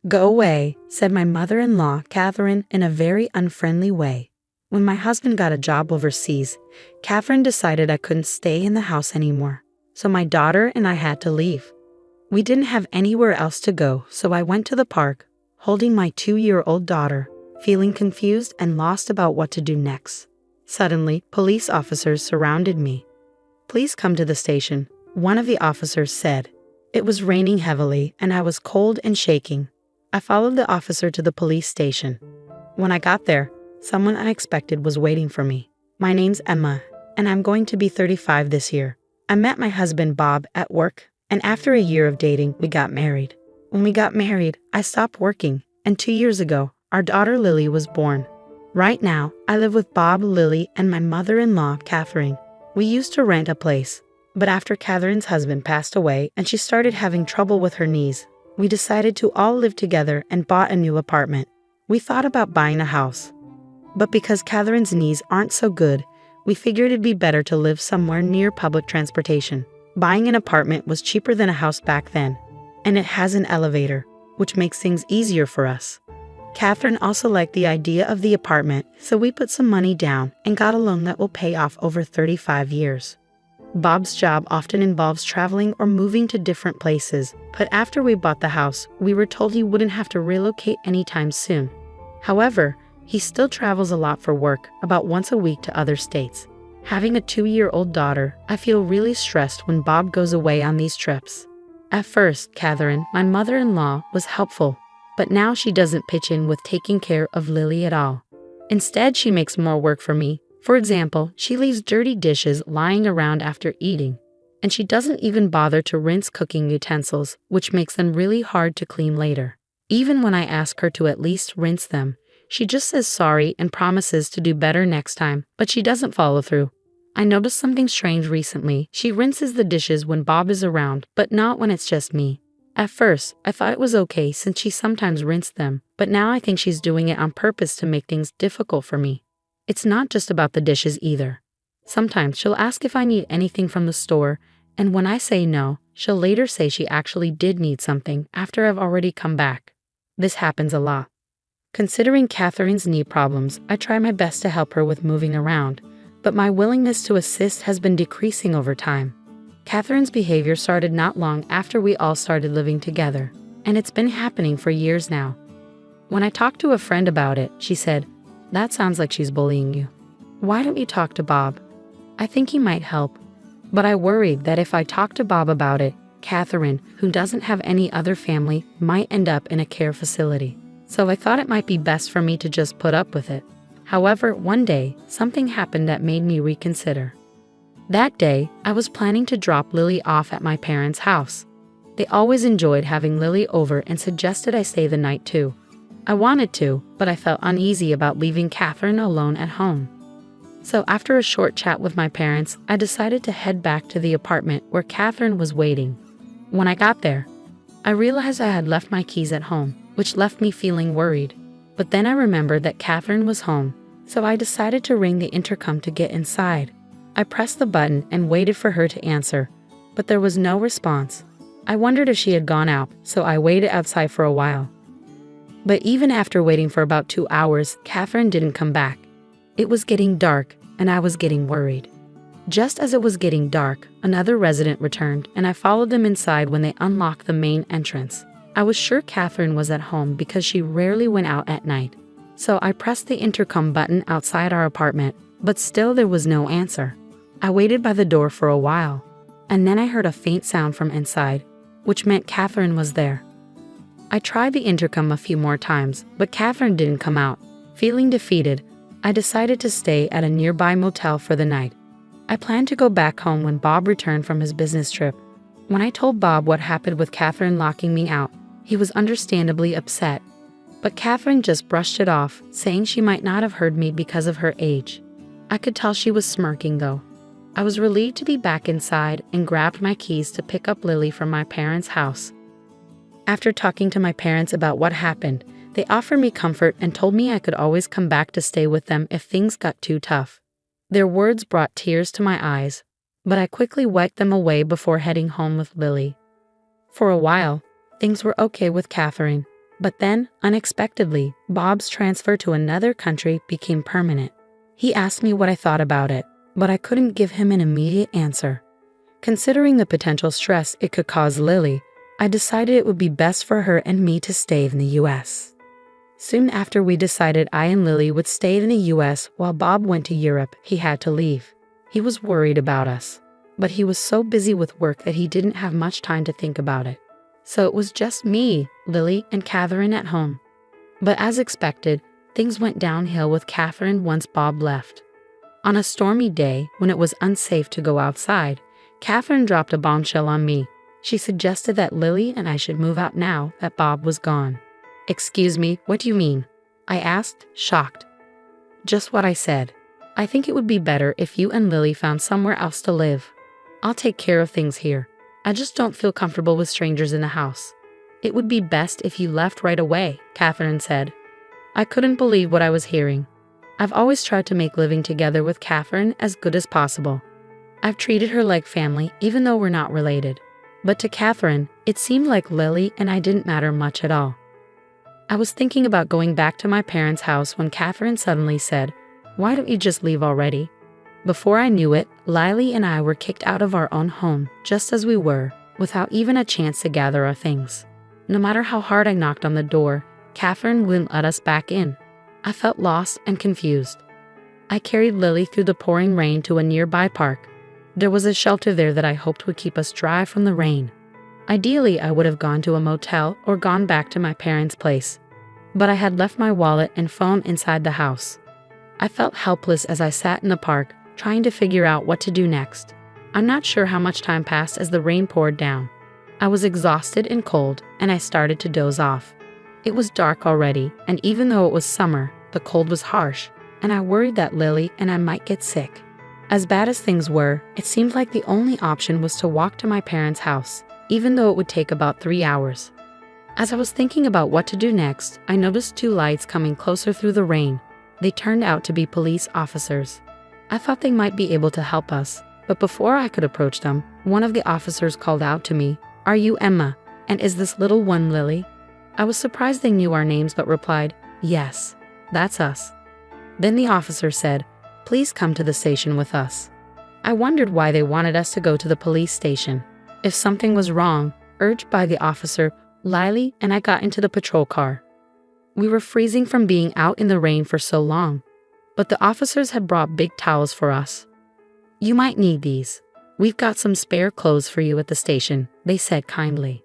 "Go away," said my mother-in-law, Catherine, in a very unfriendly way. When my husband got a job overseas, Catherine decided I couldn't stay in the house anymore, so my daughter and I had to leave. We didn't have anywhere else to go, so I went to the park, holding my 2-year-old daughter, feeling confused and lost about what to do next. Suddenly, police officers surrounded me. "Please come to the station," one of the officers said. It was raining heavily and I was cold and shaking. I followed the officer to the police station. When I got there, someone unexpected was waiting for me. "My name's Emma, and I'm going to be 35 this year. I met my husband Bob at work, and after a year of dating, we got married. When we got married, I stopped working, and 2 years ago, our daughter Lily was born. Right now, I live with Bob, Lily, and my mother-in-law, Catherine. We used to rent a place, but after Catherine's husband passed away and she started having trouble with her knees, we decided to all live together and bought a new apartment. We thought about buying a house, but because Catherine's knees aren't so good, we figured it'd be better to live somewhere near public transportation. Buying an apartment was cheaper than a house back then, and it has an elevator, which makes things easier for us. Catherine also liked the idea of the apartment, so we put some money down and got a loan that will pay off over 35 years. Bob's job often involves traveling or moving to different places, but after we bought the house, we were told he wouldn't have to relocate anytime soon. However, he still travels a lot for work, about once a week to other states. Having a 2-year-old daughter, I feel really stressed when Bob goes away on these trips. At first, Catherine, my mother-in-law, was helpful, but now she doesn't pitch in with taking care of Lily at all. Instead, she makes more work for me. For example, she leaves dirty dishes lying around after eating, and she doesn't even bother to rinse cooking utensils, which makes them really hard to clean later. Even when I ask her to at least rinse them, she just says sorry and promises to do better next time, but she doesn't follow through. I noticed something strange recently. She rinses the dishes when Bob is around, but not when it's just me. At first, I thought it was okay since she sometimes rinsed them, but now I think she's doing it on purpose to make things difficult for me. It's not just about the dishes either. Sometimes she'll ask if I need anything from the store, and when I say no, she'll later say she actually did need something after I've already come back. This happens a lot. Considering Catherine's knee problems, I try my best to help her with moving around, but my willingness to assist has been decreasing over time. Catherine's behavior started not long after we all started living together, and it's been happening for years now. When I talked to a friend about it, she said, "That sounds like she's bullying you. Why don't you talk to Bob? I think he might help." But I worried that if I talked to Bob about it, Catherine, who doesn't have any other family, might end up in a care facility. So I thought it might be best for me to just put up with it. However, one day, something happened that made me reconsider. That day, I was planning to drop Lily off at my parents' house. They always enjoyed having Lily over and suggested I stay the night too. I wanted to, but I felt uneasy about leaving Catherine alone at home. So after a short chat with my parents, I decided to head back to the apartment where Catherine was waiting. When I got there, I realized I had left my keys at home, which left me feeling worried. But then I remembered that Catherine was home, so I decided to ring the intercom to get inside. I pressed the button and waited for her to answer, but there was no response. I wondered if she had gone out, so I waited outside for a while. But even after waiting for about 2 hours, Catherine didn't come back. It was getting dark, and I was getting worried. Just as it was getting dark, another resident returned, and I followed them inside when they unlocked the main entrance. I was sure Catherine was at home because she rarely went out at night. So I pressed the intercom button outside our apartment, but still there was no answer. I waited by the door for a while, and then I heard a faint sound from inside, which meant Catherine was there. I tried the intercom a few more times, but Catherine didn't come out. Feeling defeated, I decided to stay at a nearby motel for the night. I planned to go back home when Bob returned from his business trip. When I told Bob what happened with Catherine locking me out, he was understandably upset. But Catherine just brushed it off, saying she might not have heard me because of her age. I could tell she was smirking though. I was relieved to be back inside and grabbed my keys to pick up Lily from my parents' house. After talking to my parents about what happened, they offered me comfort and told me I could always come back to stay with them if things got too tough. Their words brought tears to my eyes, but I quickly wiped them away before heading home with Lily. For a while, things were okay with Catherine, But then, unexpectedly, Bob's transfer to another country became permanent. He asked me what I thought about it, but I couldn't give him an immediate answer. Considering the potential stress it could cause Lily, I decided it would be best for her and me to stay in the US. Soon after we decided I and Lily would stay in the US while Bob went to Europe, he had to leave. He was worried about us, but he was so busy with work that he didn't have much time to think about it. So it was just me, Lily, and Catherine at home. But as expected, things went downhill with Catherine once Bob left. On a stormy day, when it was unsafe to go outside, Catherine dropped a bombshell on me. She suggested that Lily and I should move out now that Bob was gone. "Excuse me, what do you mean?" I asked, shocked. "Just what I said. I think it would be better if you and Lily found somewhere else to live. I'll take care of things here. I just don't feel comfortable with strangers in the house. It would be best if you left right away," Catherine said. I couldn't believe what I was hearing. I've always tried to make living together with Catherine as good as possible. I've treated her like family even though we're not related. But to Catherine, it seemed like Lily and I didn't matter much at all. I was thinking about going back to my parents' house when Catherine suddenly said, "Why don't you just leave already?" Before I knew it, Lily and I were kicked out of our own home, just as we were, without even a chance to gather our things. No matter how hard I knocked on the door, Catherine wouldn't let us back in. I felt lost and confused. I carried Lily through the pouring rain to a nearby park. There was a shelter there that I hoped would keep us dry from the rain. Ideally, I would have gone to a motel or gone back to my parents' place. But I had left my wallet and phone inside the house. I felt helpless as I sat in the park, trying to figure out what to do next. I'm not sure how much time passed as the rain poured down. I was exhausted and cold, and I started to doze off. It was dark already, and even though it was summer, the cold was harsh, and I worried that Lily and I might get sick. As bad as things were, it seemed like the only option was to walk to my parents' house, even though it would take about 3 hours. As I was thinking about what to do next, I noticed 2 lights coming closer through the rain. They turned out to be police officers. I thought they might be able to help us, but before I could approach them, one of the officers called out to me, "Are you Emma? And is this little one Lily?" I was surprised they knew our names but replied, "Yes, that's us." Then the officer said, "Please come to the station with us." I wondered why they wanted us to go to the police station. If something was wrong, urged by the officer, Lily and I got into the patrol car. We were freezing from being out in the rain for so long, but the officers had brought big towels for us. "You might need these. We've got some spare clothes for you at the station," they said kindly.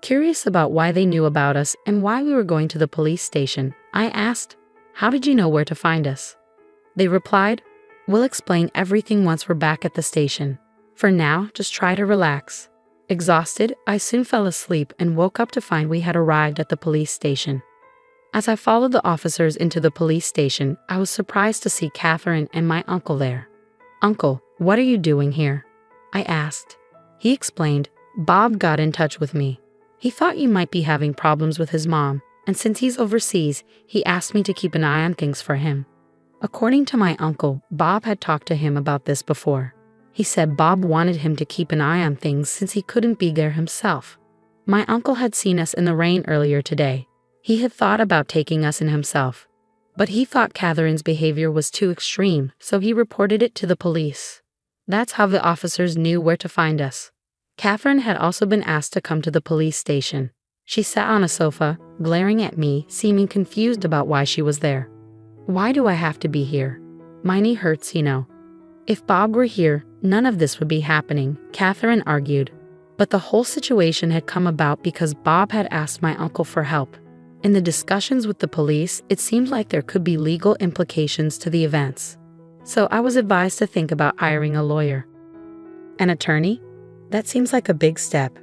Curious about why they knew about us and why we were going to the police station, I asked, "How did you know where to find us?" They replied, "We'll explain everything once we're back at the station. For now, just try to relax." Exhausted, I soon fell asleep and woke up to find we had arrived at the police station. As I followed the officers into the police station, I was surprised to see Catherine and my uncle there. "Uncle, what are you doing here?" I asked. He explained, "Bob got in touch with me. He thought you might be having problems with his mom, and since he's overseas, he asked me to keep an eye on things for him." According to my uncle, Bob had talked to him about this before. He said Bob wanted him to keep an eye on things since he couldn't be there himself. My uncle had seen us in the rain earlier today. He had thought about taking us in himself, but he thought Catherine's behavior was too extreme, so he reported it to the police. That's how the officers knew where to find us. Catherine had also been asked to come to the police station. She sat on a sofa, glaring at me, seeming confused about why she was there. "Why do I have to be here? My knee hurts, you know. If Bob were here, none of this would be happening," Catherine argued. But the whole situation had come about because Bob had asked my uncle for help. In the discussions with the police, it seemed like there could be legal implications to the events. So I was advised to think about hiring a lawyer. "An attorney? That seems like a big step."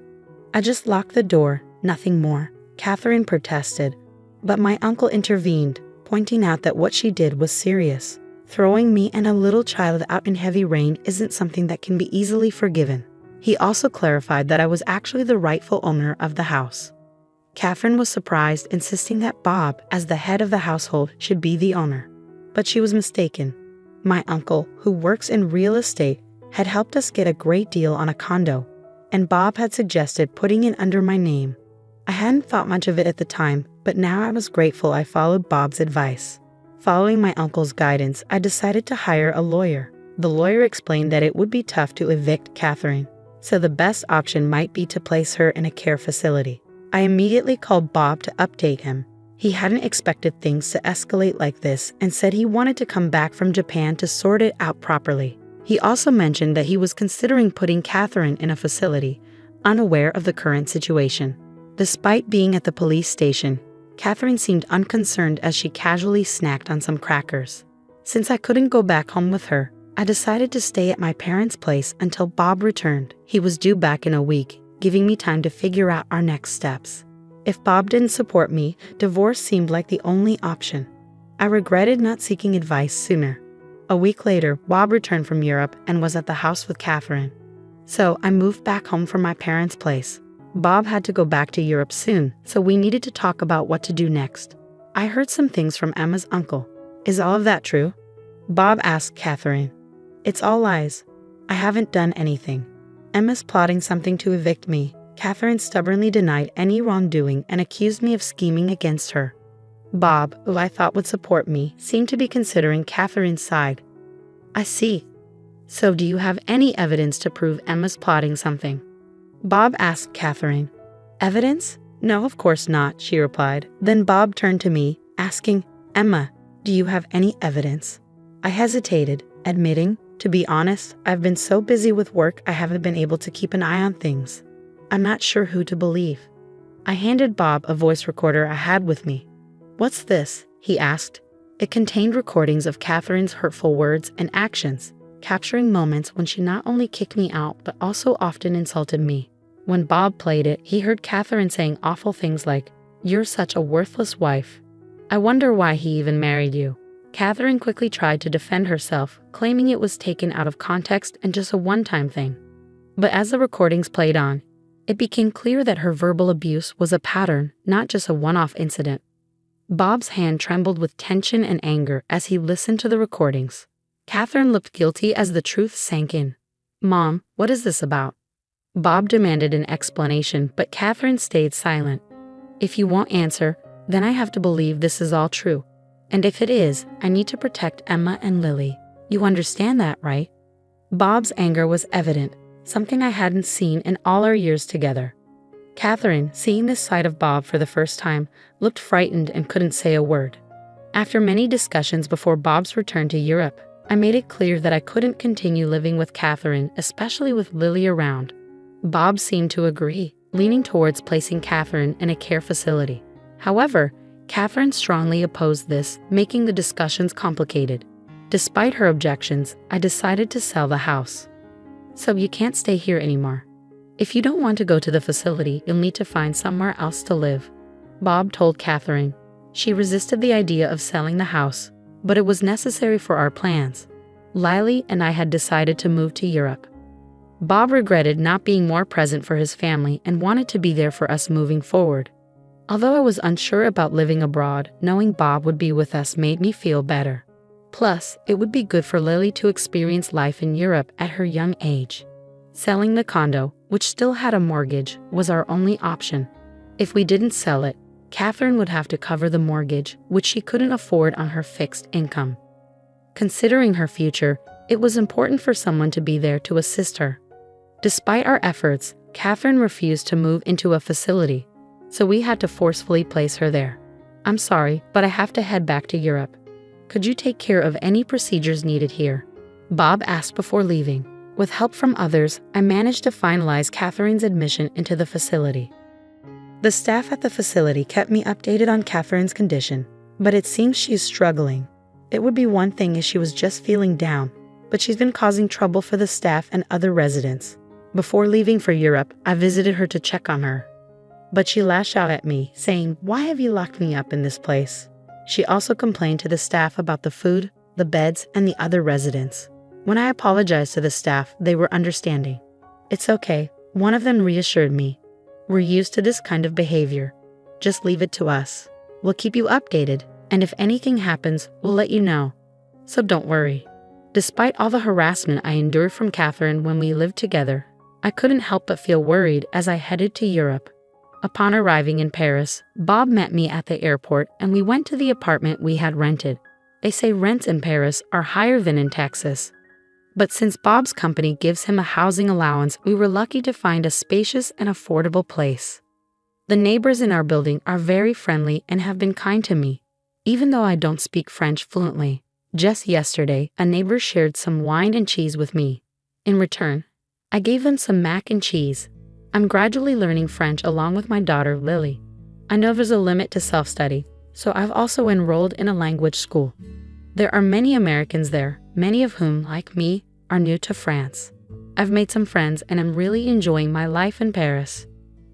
"I just locked the door, nothing more," Catherine protested. But my uncle intervened, pointing out that what she did was serious. Throwing me and a little child out in heavy rain isn't something that can be easily forgiven. He also clarified that I was actually the rightful owner of the house. Catherine was surprised, insisting that Bob, as the head of the household, should be the owner. But she was mistaken. My uncle, who works in real estate, had helped us get a great deal on a condo, and Bob had suggested putting it under my name. I hadn't thought much of it at the time, but now I was grateful I followed Bob's advice. Following my uncle's guidance, I decided to hire a lawyer. The lawyer explained that it would be tough to evict Catherine, so the best option might be to place her in a care facility. I immediately called Bob to update him. He hadn't expected things to escalate like this and said he wanted to come back from Japan to sort it out properly. He also mentioned that he was considering putting Catherine in a facility, unaware of the current situation. Despite being at the police station, Catherine seemed unconcerned as she casually snacked on some crackers. Since I couldn't go back home with her, I decided to stay at my parents' place until Bob returned. He was due back in a week, giving me time to figure out our next steps. If Bob didn't support me, divorce seemed like the only option. I regretted not seeking advice sooner. A week later, Bob returned from Europe and was at the house with Catherine. So I moved back home from my parents' place. Bob had to go back to Europe soon, so we needed to talk about what to do next. I heard some things from Emma's uncle. Is all of that true? Bob asked Catherine. It's all lies. I haven't done anything. Emma's plotting something to evict me. Catherine stubbornly denied any wrongdoing and accused me of scheming against her. Bob, who I thought would support me, seemed to be considering Catherine's side. I see. So do you have any evidence to prove Emma's plotting something? Bob asked Catherine. Evidence? No, of course not, she replied. Then Bob turned to me, asking, Emma, do you have any evidence? I hesitated, admitting, to be honest, I've been so busy with work I haven't been able to keep an eye on things. I'm not sure who to believe. I handed Bob a voice recorder I had with me. What's this? He asked. It contained recordings of Catherine's hurtful words and actions, capturing moments when she not only kicked me out but also often insulted me. When Bob played it, he heard Catherine saying awful things like, "You're such a worthless wife. I wonder why he even married you." Catherine quickly tried to defend herself, claiming it was taken out of context and just a one-time thing. But as the recordings played on, it became clear that her verbal abuse was a pattern, not just a one-off incident. Bob's hand trembled with tension and anger as he listened to the recordings. Catherine looked guilty as the truth sank in. Mom, what is this about? Bob demanded an explanation, but Catherine stayed silent. If you won't answer, then I have to believe this is all true. And if it is, I need to protect Emma and Lily. You understand that, right? Bob's anger was evident, something I hadn't seen in all our years together. Catherine, seeing this side of Bob for the first time, looked frightened and couldn't say a word. After many discussions before Bob's return to Europe, I made it clear that I couldn't continue living with Catherine, especially with Lily around. Bob seemed to agree, leaning towards placing Catherine in a care facility. However, Catherine strongly opposed this, making the discussions complicated. Despite her objections, I decided to sell the house. So you can't stay here anymore. If you don't want to go to the facility, you'll need to find somewhere else to live, Bob told Catherine. She resisted the idea of selling the house, but it was necessary for our plans. Lily and I had decided to move to Europe. Bob regretted not being more present for his family and wanted to be there for us moving forward. Although I was unsure about living abroad, knowing Bob would be with us made me feel better. Plus, it would be good for Lily to experience life in Europe at her young age. Selling the condo, which still had a mortgage, was our only option. If we didn't sell it, Catherine would have to cover the mortgage, which she couldn't afford on her fixed income. Considering her future, it was important for someone to be there to assist her. Despite our efforts, Catherine refused to move into a facility, so we had to forcefully place her there. I'm sorry, but I have to head back to Europe. Could you take care of any procedures needed here? Bob asked before leaving. With help from others, I managed to finalize Catherine's admission into the facility. The staff at the facility kept me updated on Catherine's condition, but it seems she is struggling. It would be one thing if she was just feeling down, but she's been causing trouble for the staff and other residents. Before leaving for Europe, I visited her to check on her. But she lashed out at me, saying, "Why have you locked me up in this place?" She also complained to the staff about the food, the beds, and the other residents. When I apologized to the staff, they were understanding. "It's okay," one of them reassured me. "We're used to this kind of behavior. Just leave it to us. We'll keep you updated, and if anything happens, we'll let you know. So don't worry." Despite all the harassment I endured from Catherine when we lived together, I couldn't help but feel worried as I headed to Europe. Upon arriving in Paris, Bob met me at the airport and we went to the apartment we had rented. They say rents in Paris are higher than in Texas. But since Bob's company gives him a housing allowance, we were lucky to find a spacious and affordable place. The neighbors in our building are very friendly and have been kind to me, even though I don't speak French fluently. Just yesterday, a neighbor shared some wine and cheese with me. In return, I gave them some mac and cheese. I'm gradually learning French along with my daughter, Lily. I know there's a limit to self-study, so I've also enrolled in a language school. There are many Americans there, many of whom, like me, are new to France. I've made some friends and am really enjoying my life in Paris.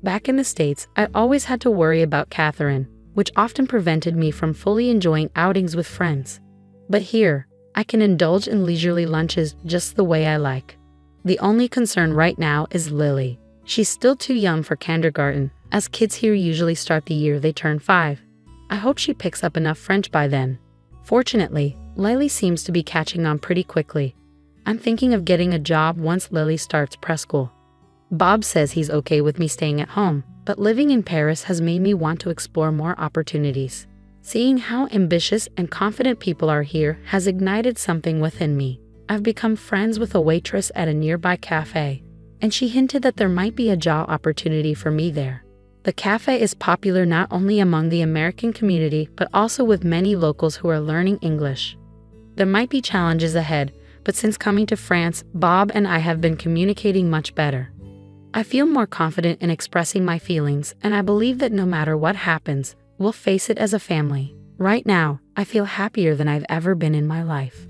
Back in the States, I always had to worry about Catherine, which often prevented me from fully enjoying outings with friends. But here, I can indulge in leisurely lunches just the way I like. The only concern right now is Lily. She's still too young for kindergarten, as kids here usually start the year they turn 5. I hope she picks up enough French by then. Fortunately, Lily seems to be catching on pretty quickly. I'm thinking of getting a job once Lily starts preschool. Bob says he's okay with me staying at home, but living in Paris has made me want to explore more opportunities. Seeing how ambitious and confident people are here has ignited something within me. I've become friends with a waitress at a nearby cafe, and she hinted that there might be a job opportunity for me there. The cafe is popular not only among the American community, but also with many locals who are learning English. There might be challenges ahead, but since coming to France, Bob and I have been communicating much better. I feel more confident in expressing my feelings, and I believe that no matter what happens, we'll face it as a family. Right now, I feel happier than I've ever been in my life.